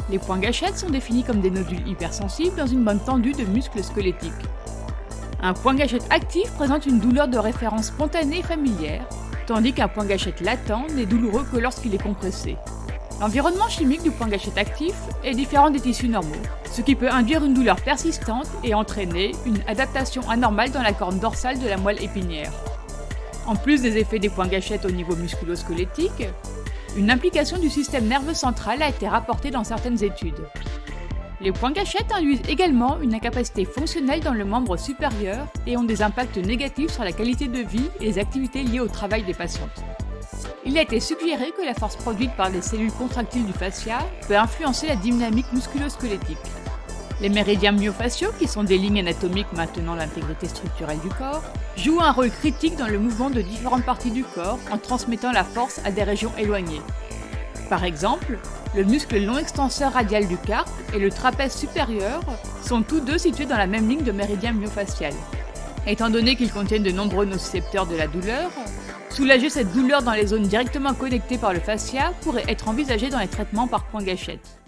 Les points gâchettes sont définis comme des nodules hypersensibles dans une bande tendue de muscles squelettiques. Un point gâchette actif présente une douleur de référence spontanée et familière, tandis qu'un point gâchette latent n'est douloureux que lorsqu'il est compressé. L'environnement chimique du point gâchette actif est différent des tissus normaux, ce qui peut induire une douleur persistante et entraîner une adaptation anormale dans la corne dorsale de la moelle épinière. En plus des effets des points gâchettes au niveau musculo-squelettique, une implication du système nerveux central a été rapportée dans certaines études. Les points gâchettes induisent également une incapacité fonctionnelle dans le membre supérieur et ont des impacts négatifs sur la qualité de vie et les activités liées au travail des patientes. Il a été suggéré que la force produite par les cellules contractiles du fascia peut influencer la dynamique musculo-squelettique. Les méridiens myofasciaux, qui sont des lignes anatomiques maintenant l'intégrité structurelle du corps, jouent un rôle critique dans le mouvement de différentes parties du corps en transmettant la force à des régions éloignées. Par exemple, le muscle long extenseur radial du carpe et le trapèze supérieur sont tous deux situés dans la même ligne de méridien myofascial. Étant donné qu'ils contiennent de nombreux nocicepteurs de la douleur, soulager cette douleur dans les zones directement connectées par le fascia pourrait être envisagé dans les traitements par point gâchette.